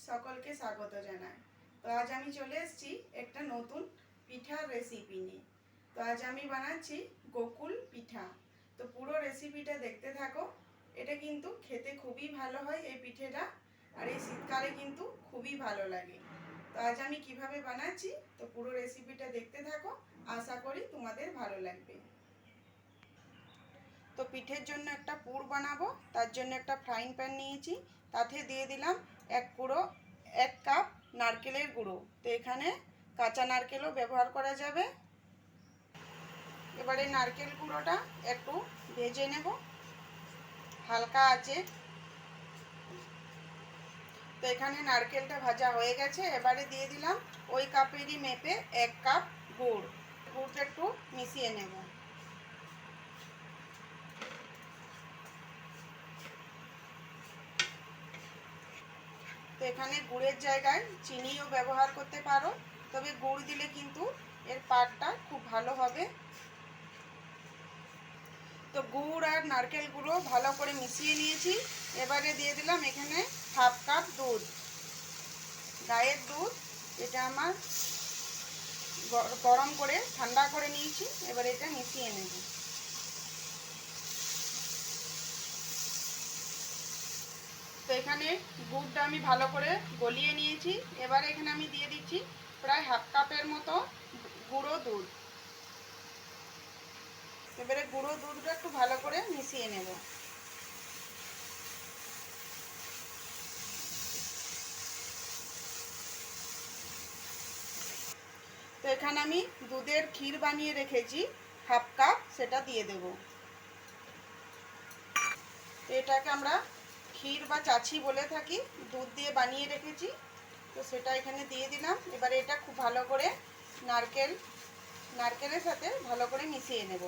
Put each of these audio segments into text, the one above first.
সকলকে স্বাগত জানাই। তো আজ আমি চলে এসেছি একটা নতুন পিঠার রেসিপি নিয়ে। তো আজ আমি বানাচ্ছি গোকুল পিঠা। তো পুরো রেসিপিটা দেখতে থাকো। এটা কিন্তু খেতে খুবই ভালো হয় এই পিঠেটা, আর এই শীতকালে কিন্তু খুবই ভালো লাগে। তো আজ আমি কিভাবে বানাচ্ছি তো পুরো রেসিপিটা দেখতে থাকো, আশা করি তোমাদের ভালো লাগবে। তো পিঠের জন্য একটা পুর বানাবো, তার জন্য একটা ফ্রাইং প্যান নিয়েছি, তাতে দিয়ে দিলাম এক কাপ নারকেলের গুঁড়ো। তো এখানে কাঁচা নারকেলও ব্যবহার করা যাবে। এবারে নারকেল গুঁড়োটা একটু ভেজে নেব হালকা আছে। তো এখানে নারকেলটা ভাজা হয়ে গেছে। এবারে দিয়ে দিলাম ওই কাপেরই মেপে 1 কাপ গুড়টা একটু মিশিয়ে নেব। তো এখানে গুড়ের জায়গায় চিনিও ব্যবহার করতে পারো, তবে গুড় দিলে কিন্তু এর পাকটা খুব ভালো হবে। তো গুড় আর নারকেল গুঁড়ো ভালো করে মিশিয়ে নিয়েছি। এবারে দিয়ে দিলাম এখানে হাফ কাপ দুধ, গায়ের দুধ। এটা আমার গরম করে ঠান্ডা করে নিয়েছি। এবার এটা মিশিয়ে নেব। তো এখানে গুড়টা আমি ভালো করে গলিয়ে নিয়েছি। এবারে এখানে আমি দিয়ে দিচ্ছি প্রায় হাফ কাপের মতো গুঁড়ো দুধ। এবারে গুঁড়ো দুধটা একটু ভালো করে মিশিয়ে নেব। তো এখানে আমি দুধের ক্ষীর বানিয়ে রেখেছি হাফ কাপ, সেটা দিয়ে দেব। এটাকে আমরা ক্ষীর বা চাছি বলে থাকি, দুধ দিয়ে বানিয়ে রেখেছি। তো সেটা এখানে দিয়ে দিলাম। এবারে এটা খুব ভালো করে নারকেলের সাথে ভালো করে মিশিয়ে নেব।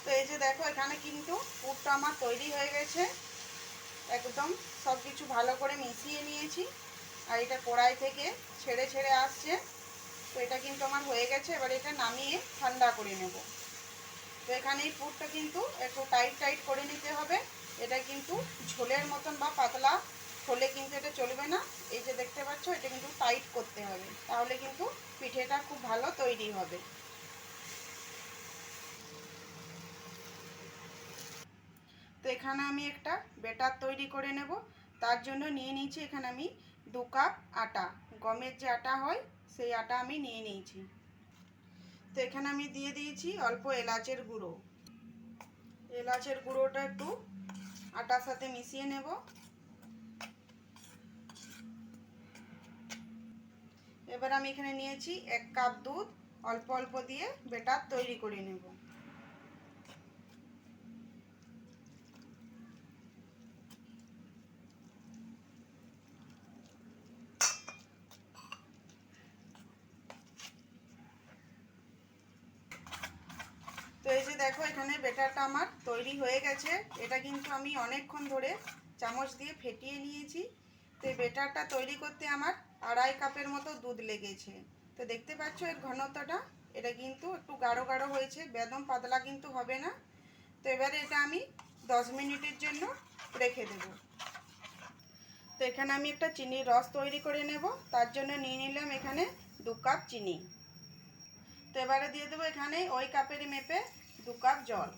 তো এই যে দেখো, এখানে কিন্তু পুরটা আমার তৈরি হয়ে গেছে। একদম সব কিছু ভালো করে মিশিয়ে নিয়েছি, আর এটা কড়াই থেকে ছেড়ে ছেড়ে আসছে। তো এটা কিন্তু আমার হয়ে গেছে। এবার এটা নামিয়ে ঠান্ডা করে নেব। তো এখানে এই পুরটা কিন্তু একটু টাইট করে নিতে হবে। এটা কিন্তু ঝোলের মতন বা পাতলা হলে কিন্তু এটা চলবে না। এই যে দেখতে পাচ্ছ, এটা কিন্তু টাইট করতে হবে, তাহলে কিন্তু পিঠেটা খুব ভালো তৈরি হবে। তো এখানে আমি একটা ব্যাটার তৈরি করে নেব। তার জন্য নিয়ে নিয়েছি এখানে আমি 2 কাপ আটা। গমের যে আটা হয় সেই আটা আমি নিয়ে নিয়েছি। তো এখানে আমি দিয়ে দিয়েছি অল্প এলাচের গুঁড়ো। এলাচের গুঁড়োটা একটু আটার সাথে মিশিয়ে নেব। এবার আমি এখানে নিয়েছি 1 কাপ দুধ, অল্প অল্প দিয়ে ব্যাটার তৈরি করে নেব। তো এই যে দেখো, এখানে ব্যাটারটা আমার তৈরি হয়ে গেছে। এটা কিন্তু আমি অনেকক্ষণ ধরে চামচ দিয়ে ফেটিয়ে নিয়েছি। তো এই ব্যাটারটা তৈরি করতে আমার 2.5 কাপের মতো দুধ লেগেছে। তো দেখতে পাচ্ছ এর ঘনত্বটা, এটা কিন্তু একটু গাঢ় গাঢ় হয়েছে, একদম পাতলা কিন্তু হবে না। তো এবারে এটা আমি 10 মিনিটের জন্য রেখে দেব। তো এখানে আমি একটা চিনির রস তৈরি করে নেব। তার জন্য নিয়ে নিলাম এখানে 2 কাপ চিনি। তো এবারে দিয়ে দেবো এখানে ওই কাপেরই মেপে 2 কাপ জল।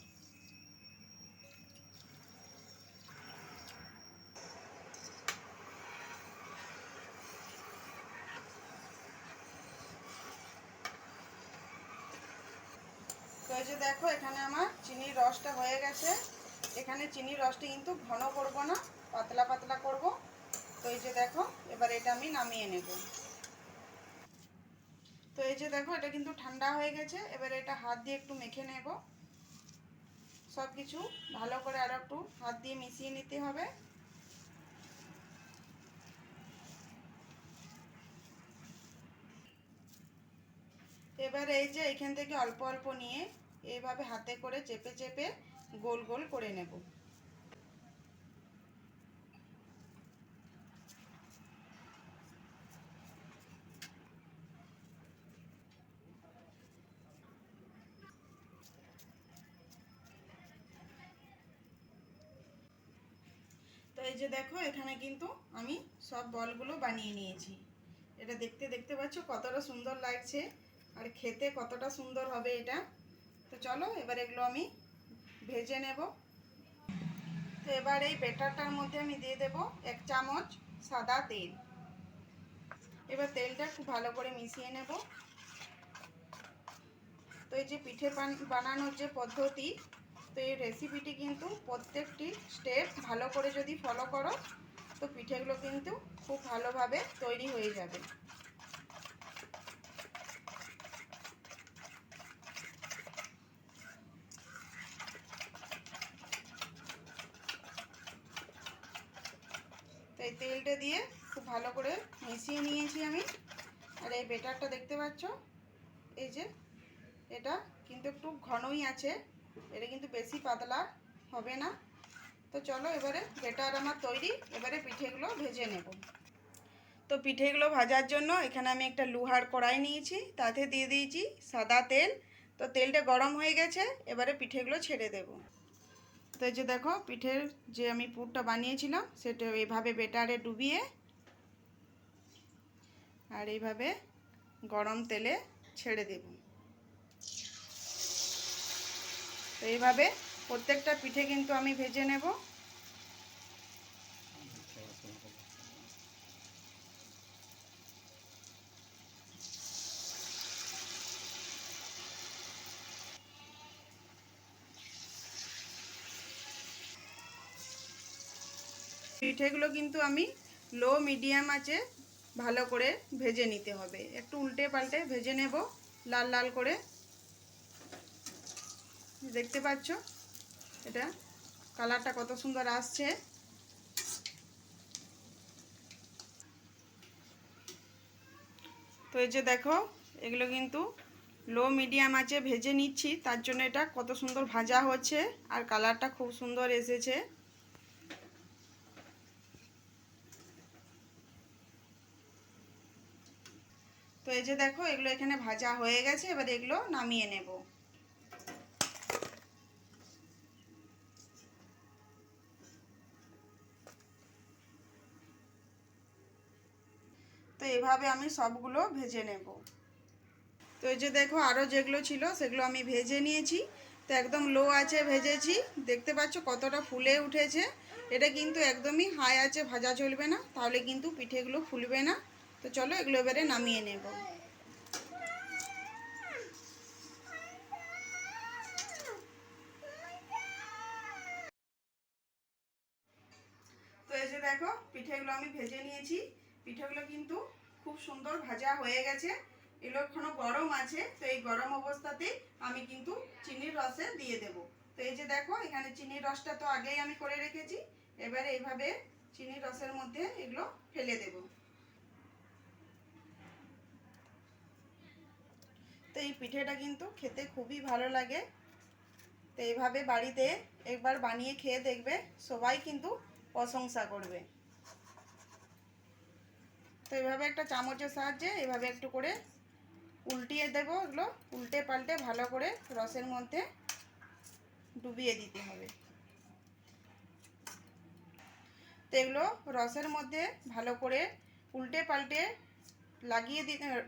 তো এই যে দেখো, এখানে আমার চিনির রসটা হয়ে গেছে। এখানে চিনির রসটা কিন্তু ঘন করব না, পাতলা পাতলা করব। তো এই যে দেখো, এবার এটা আমি নামিয়ে নেব। তো এই যে দেখো, এটা কিন্তু ঠান্ডা হয়ে গেছে। এবার এটা হাত দিয়ে একটু মেখে নেব। সব কিছু ভালো করে আরো একটু হাত দিয়ে মিশিয়ে নিতে হবে। এবার এই যে এখান থেকে অল্প অল্প নিয়ে এইভাবে হাতে করে চেপে চেপে গোল গোল করে নেব। তো এই যে দেখো এখানে কিন্তু আমি সব বলগুলো বানিয়ে নিয়েছি। এটা দেখতে পাচ্ছ কতটা সুন্দর লাগছে আর খেতে কতটা সুন্দর হবে এটা। তো চলো এবার এগুলো আমি ভেজে নেব। তো এবার এই ব্যাটারটার মধ্যে আমি দিয়ে দেব 1 চামচ সাদা তেল। এবার তেলটা খুব ভালো করে মিশিয়ে নেব। তো এই যে পিঠে বানানোর যে পদ্ধতি, তো এই রেসিপিটি কিন্তু প্রত্যেকটি স্টেপ ভালো করে যদি ফলো করো তো পিঠেগুলো কিন্তু খুব ভালোভাবে তৈরি হয়ে যাবে। তো এই তেলটা দিয়ে খুব ভালো করে মিশিয়ে নিয়েছি আমি। আর এই ব্যাটারটা দেখতে পাচ্ছ, এই যে এটা কিন্তু একটু ঘনই আছে, এটা কিন্তু বেশি পাতলা হবে না। তো চলো এবারে ব্যাটার আমার তৈরি, এবারে পিঠেগুলো ভেজে নেব। তো পিঠেগুলো ভাজার জন্য এখানে আমি একটা লোহার কড়াই নিয়েছি, তাতে দিয়ে দিয়েছি সাদা তেল। তো তেলটা গরম হয়ে গেছে, এবারে পিঠেগুলো ছেড়ে দেব। তো এই যে দেখো পিঠের যে আমি পুরটা বানিয়েছিলাম সেটা এইভাবে ব্যাটারে ডুবিয়ে আর এইভাবে গরম তেলে ছেড়ে দেব। তো এইভাবে প্রত্যেকটা পিঠে কিন্তু আমি ভেজে নেব। পিঠেগুলো কিন্তু আমি লো মিডিয়াম আঁচে ভালো করে ভেজে নিতে হবে, একটু উল্টে পাল্টে ভেজে নেব লাল লাল করে। দেখতে পাচ্ছ এটা কালারটা কত সুন্দর আসছে। তো এই যে দেখো এগুলো কিন্তু লো মিডিয়াম আঁচে ভেজে নিচ্ছি, তার জন্য এটা কত সুন্দর ভাজা হচ্ছে আর কালারটা খুব সুন্দর এসেছে। তো এই যে দেখো এগুলো এখানে ভাজা হয়ে গেছে, এবার এগুলো নামিয়ে নেব। তো এভাবে আমি সবগুলো ভেজে নেব। তো এই যে দেখো আরও যেগুলো ছিল সেগুলো আমি ভেজে নিয়েছি। তো একদম লো আঁচে ভেজেছি, দেখতে পাচ্ছ কতটা ফুলে উঠেছে। এটা কিন্তু একদমই হাই আঁচে ভাজা চলবে না, তাহলে কিন্তু পিঠেগুলো ফুলবে না। তো চলো এগুলো এবারে নামিয়ে নেব। তো এই যে দেখো পিঠেগুলো আমি ভেজে নিয়েছি, পিঠেগুলো কিন্তু খুব সুন্দর ভাজা হয়ে গেছে। এগুলো এখনো গরম আছে, তো এই গরম অবস্থাতেই আমি কিন্তু চিনির রসে দিয়ে দেব। তো এই যে দেখো এখানে চিনির রসটা তো আগেই আমি করে রেখেছি, এবারে এইভাবে চিনির রসের মধ্যে এগুলো ফেলে দেব। তো এই পিঠেটা কিন্তু খেতে খুবই ভালো লাগে। তো এইভাবে বাড়িতে একবার বানিয়ে খেয়ে দেখবে, সবাই কিন্তু প্রশংসা করবে। তো এইভাবে একটা চামচের সাহায্যে এভাবে একটু করে উল্টিয়ে দেবো, এগুলো উল্টে পাল্টে ভালো করে রসের মধ্যে ডুবিয়ে দিতে হবে। তো এগুলো রসের মধ্যে ভালো করে উল্টে পাল্টে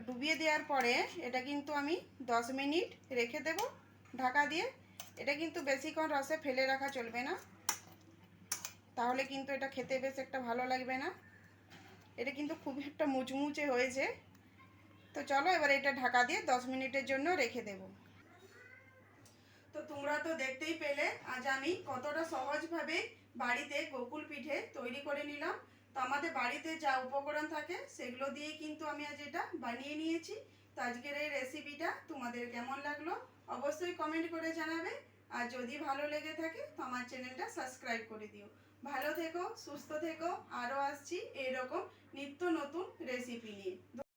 ডুবিয়ে দেওয়ার পরে এটা কিন্তু আমি 10 মিনিট রেখে দেব ঢাকা দিয়ে। এটা কিন্তু বেশিক্ষণ রসে ফেলে রাখা চলবে না, তাহলে কিন্তু এটা খেতে বেশ একটা ভালো লাগবে না। এটা কিন্তু খুবই একটা মুচমুচে হয়েছে। তো চলো এবার এটা ঢাকা দিয়ে 10 মিনিটের জন্য রেখে দেব। তো তোমরা তো দেখতেই পেলে আজ আমি কতটা সহজভাবে বাড়িতে গোকুল পিঠে তৈরি করে নিলাম। তো আমাদের বাড়িতে যা উপকরণ থাকে সেগুলো দিয়ে কিন্তু আমি আজ এটা বানিয়ে নিয়েছি। তো আজকের এই রেসিপিটা তোমাদের কেমন লাগলো অবশ্যই কমেন্ট করে জানাবে। আর যদি ভালো লেগে থাকে তো আমার চ্যানেলটা সাবস্ক্রাইব করে দিও। ভালো থেকো, সুস্থ থেকো, আরও আসছি এইরকম নিত্য নতুন রেসিপি নিয়ে।